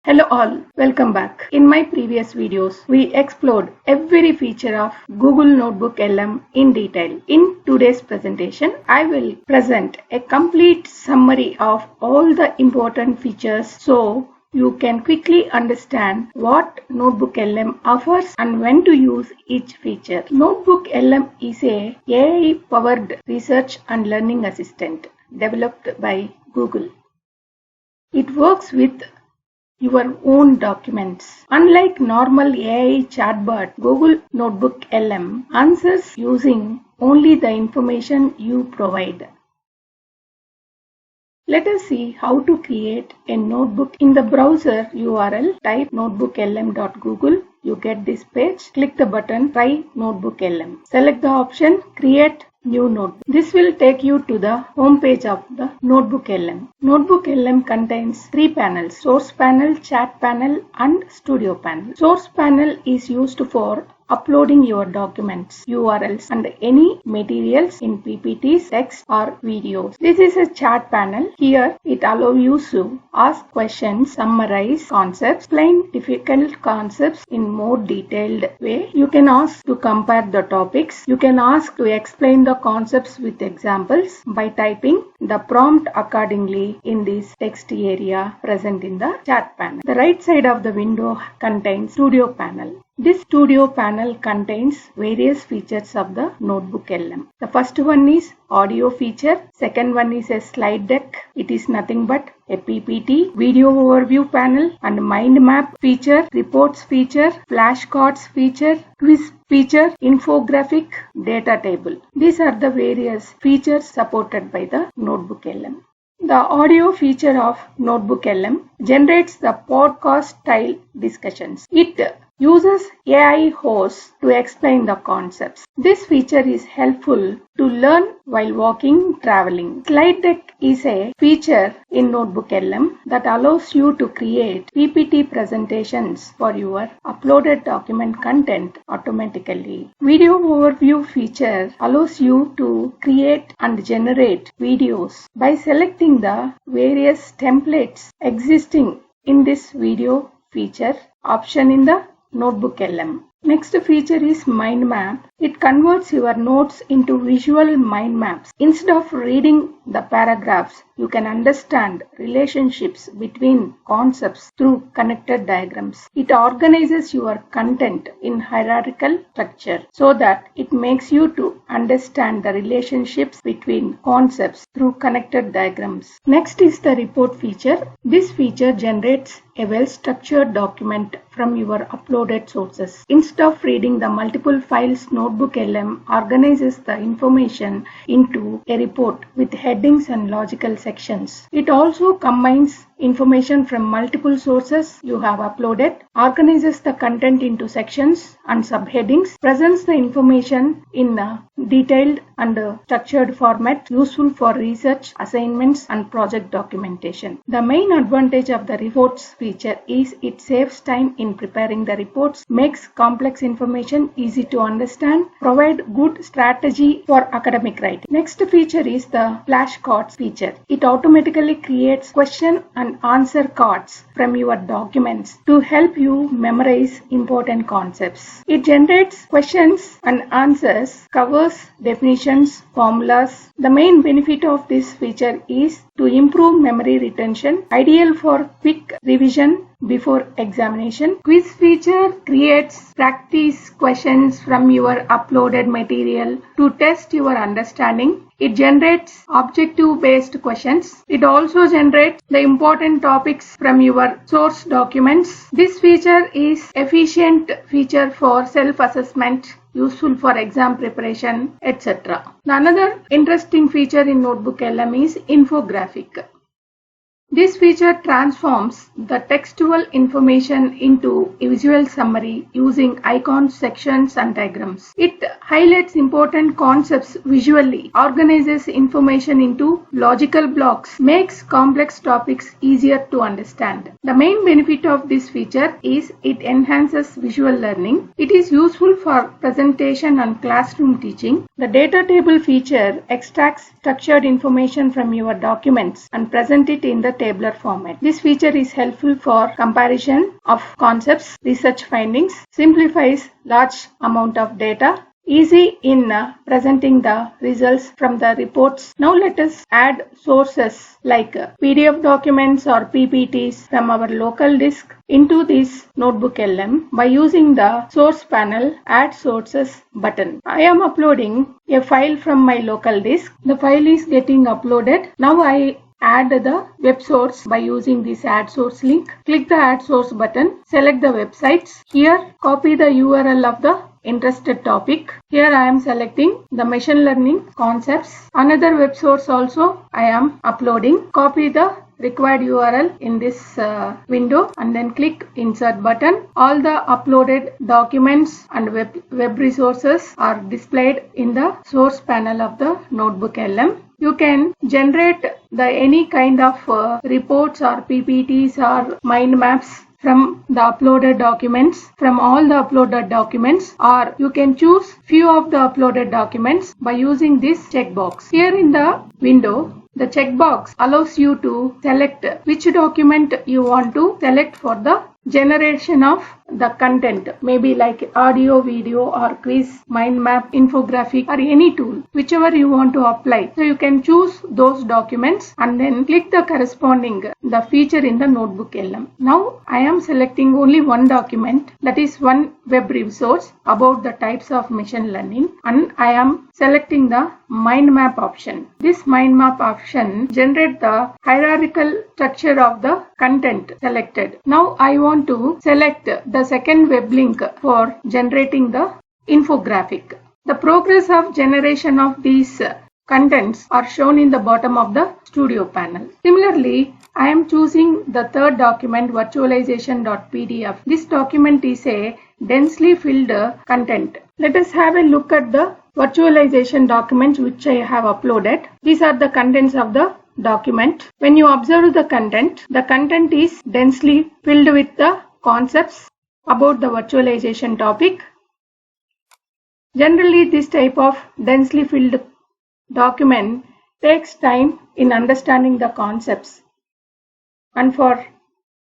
Hello all, welcome back. In my previous videos, we explored every feature of Google Notebook LM in detail. In today's presentation, I will present a complete summary of all the important features so you can quickly understand what Notebook LM offers and when to use each feature. Notebook LM is a AI-powered research and learning assistant developed by Google. It works with your own documents. Unlike normal AI chatbot, Google Notebook LM answers using only the information you provide. Let us see how to create a notebook. In the browser URL, type notebooklm.google. You get this page. Click the button Try Notebook LM. Select the option Create New Notebook. This will take you to the home page of the Notebook LM. Notebook LM contains three panels: Source Panel, Chat Panel and Studio Panel. Source Panel is used for uploading your documents, URLs and any materials in PPTs, text or videos. This is a chat panel. Here it allows you to ask questions, summarize concepts, explain difficult concepts in more detailed way. You can ask to compare the topics. You can ask to explain the concepts with examples by typing the prompt accordingly in this text area present in the chat panel. The right side of the window contains Studio Panel. This Studio Panel contains various features of the Notebook LM. The first one is audio feature. Second one is a slide deck. It is nothing but a PPT, video overview panel and mind map feature, reports feature, flashcards feature, quiz feature, infographic, data table. These are the various features supported by the Notebook LM. The audio feature of Notebook LM generates the podcast style discussions. It uses AI hosts to explain the concepts. This feature is helpful to learn while walking, traveling. Slide deck is a feature in Notebook LM that allows you to create PPT presentations for your uploaded document content automatically. Video overview feature allows you to create and generate videos by selecting the various templates existing in this video feature option in the Notebook LM. Next feature is mind map. It converts your notes into visual mind maps. Instead of reading the paragraphs, you can understand relationships between concepts through connected diagrams. It organizes your content in hierarchical structure so that it makes you to understand the relationships between concepts through connected diagrams. Next is the report feature. This feature generates a well-structured document from your uploaded sources. Instead of reading the multiple files, Notebook LM organizes the information into a report with headings and logical sections. It also combines information from multiple sources you have uploaded, organizes the content into sections and subheadings, presents the information in a detailed and structured format useful for research, assignments and project documentation. The main advantage of the reports feature is it saves time in preparing the reports, makes complex information easy to understand, provide good strategy for academic writing. Next feature is the flashcards feature. It automatically creates question and answer cards from your documents to help you memorize important concepts. It generates questions and answers, covers definitions, formulas. The main benefit of this feature is to improve memory retention, ideal for quick revision before examination. Quiz feature creates practice questions from your uploaded material to test your understanding. It generates objective-based questions. It also generates the important topics from your source documents. This feature is efficient feature for self-assessment, useful for exam preparation, etc. Another interesting feature in Notebook LM is Infographic. This feature transforms the textual information into a visual summary using icons, sections and diagrams. It highlights important concepts visually, organizes information into logical blocks, makes complex topics easier to understand. The main benefit of this feature is it enhances visual learning. It is useful for presentation and classroom teaching. The data table feature extracts structured information from your documents and present it in the tabular format. This feature is helpful for comparison of concepts, research findings, simplifies large amount of data, easy in presenting the results from the reports. Now let us add sources like PDF documents or PPTs from our local disk into this NotebookLM by using the source panel add sources button. I am uploading a file from my local disk. The file is getting uploaded. Now I add the web source by using this add source link. Click the add source button, select the websites. Here copy the URL of the interested topic. Here I am selecting the machine learning concepts. Another web source also I am uploading. Copy the required URL in this window and then click insert button. All the uploaded documents and web resources are displayed in the source panel of the NotebookLM. You can generate any kind of reports or PPTs or mind maps from the uploaded documents, from all the uploaded documents, or you can choose few of the uploaded documents by using this checkbox. Here in the window, the checkbox allows you to select which document you want to select for the generation of the content, maybe like audio, video or quiz, mind map, infographic or any tool, whichever you want to apply. So you can choose those documents and then click the corresponding the feature in the NotebookLM. Now I am selecting only one document, that is one web resource about the types of machine learning, and I am selecting the mind map option. This mind map option generates the hierarchical structure of the content selected. Now I want to select the second web link for generating the infographic. The progress of generation of these contents are shown in the bottom of the studio panel. Similarly, I am choosing the third document, virtualization.pdf. This document is a densely filled content. Let us have a look at the virtualization document which I have uploaded. These are the contents of the document. When you observe the content is densely filled with the concepts about the virtualization topic. Generally, this type of densely filled document takes time in understanding the concepts, and for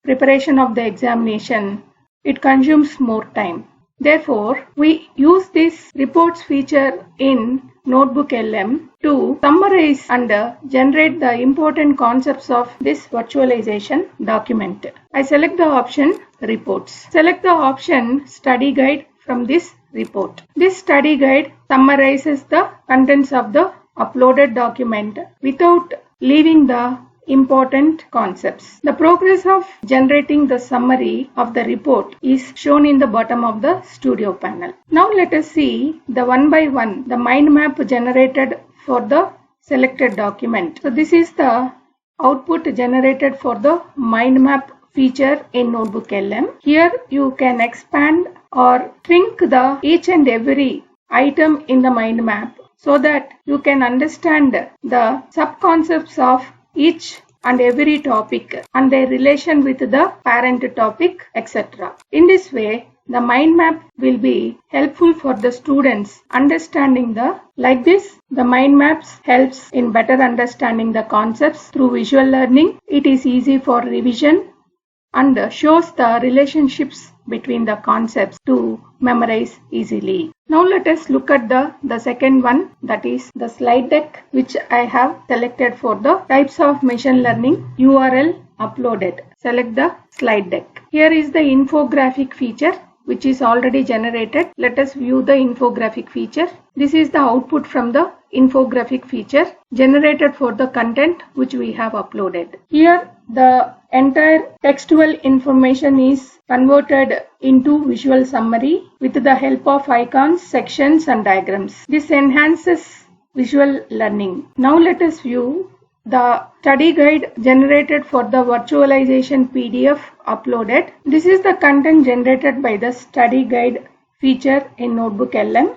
preparation of the examination, it consumes more time. Therefore, we use this reports feature in NotebookLM to summarize and generate the important concepts of this virtualization document. I select the option reports. Select the option study guide from this report. This study guide summarizes the contents of the uploaded document without leaving the important concepts. The progress of generating the summary of the report is shown in the bottom of the studio panel. Now let us see the one by one the mind map generated for the selected document. So this is the output generated for the mind map feature in NotebookLM. Here you can expand or shrink the each and every item in the mind map so that you can understand the sub-concepts of each and every topic and their relation with the parent topic, etc. In this way, the mind map will be helpful for the students understanding like this. The mind maps helps in better understanding the concepts through visual learning. It is easy for revision and shows the relationships between the concepts to memorize easily. Now let us look at the second one, that is the slide deck, which I have selected for the types of machine learning URL uploaded. Select the slide deck. Here is the infographic feature which is already generated. Let us view the infographic feature. This is the output from the infographic feature generated for the content which we have uploaded. Here the entire textual information is converted into visual summary with the help of icons, sections and diagrams. This enhances visual learning. Now let us view the study guide generated for the virtualization PDF uploaded. This is the content generated by the study guide feature in NotebookLM.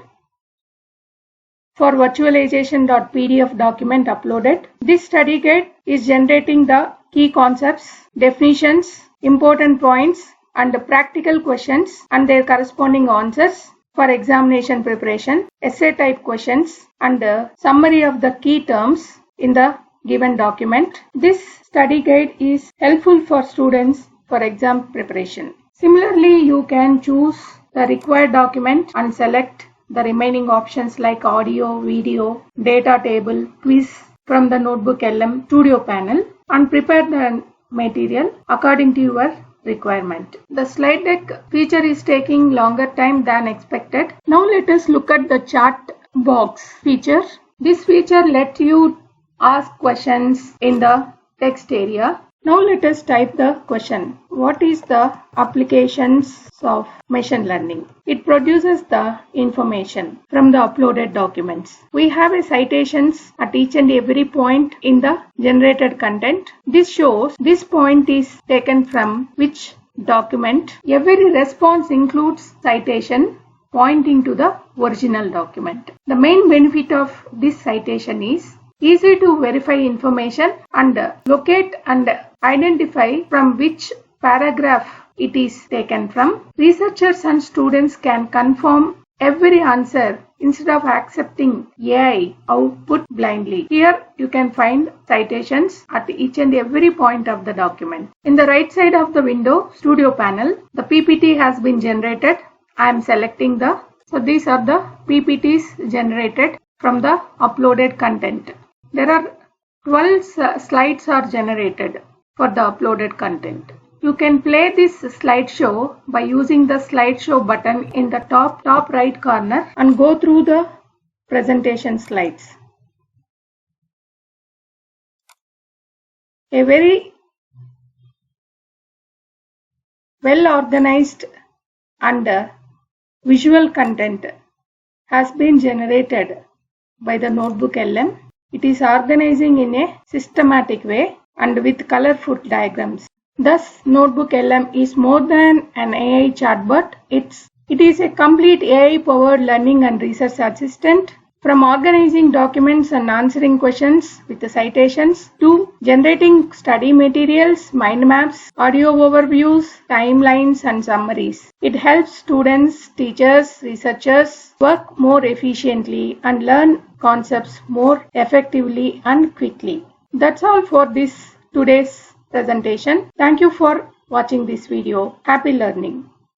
For virtualization.pdf document uploaded, this study guide is generating the key concepts, definitions, important points and practical questions and their corresponding answers for examination preparation, essay type questions and summary of the key terms in the given document. This study guide is helpful for students for exam preparation. Similarly, you can choose the required document and select the remaining options like audio, video, data table, quiz from the NotebookLM Studio panel and prepare the material according to your requirement. The slide deck feature is taking longer time than expected. Now let us look at the chat box feature. This feature lets you ask questions in the text area. Now let us type the question. What is the applications of machine learning? It produces the information from the uploaded documents. We have a citations at each and every point in the generated content. This shows this point is taken from which document. Every response includes citation pointing to the original document. The main benefit of this citation is easy to verify information and locate and identify from which paragraph it is taken from. Researchers and students can confirm every answer instead of accepting AI output blindly. Here you can find citations at each and every point of the document. In the right side of the window, Studio panel, the PPT has been generated. I am selecting these are the PPTs generated from the uploaded content. There are 12 slides are generated for the uploaded content. You can play this slideshow by using the slideshow button in the top right corner and go through the presentation slides. A very well organized and visual content has been generated by the NotebookLM. It is organizing in a systematic way and with colorful diagrams. Thus, NotebookLM is more than an AI chatbot. It is a complete AI-powered learning and research assistant. From organizing documents and answering questions with the citations to generating study materials, mind maps, audio overviews, timelines, and summaries. It helps students, teachers, researchers work more efficiently and learn concepts more effectively and quickly. That's all for today's presentation. Thank you for watching this video. Happy learning.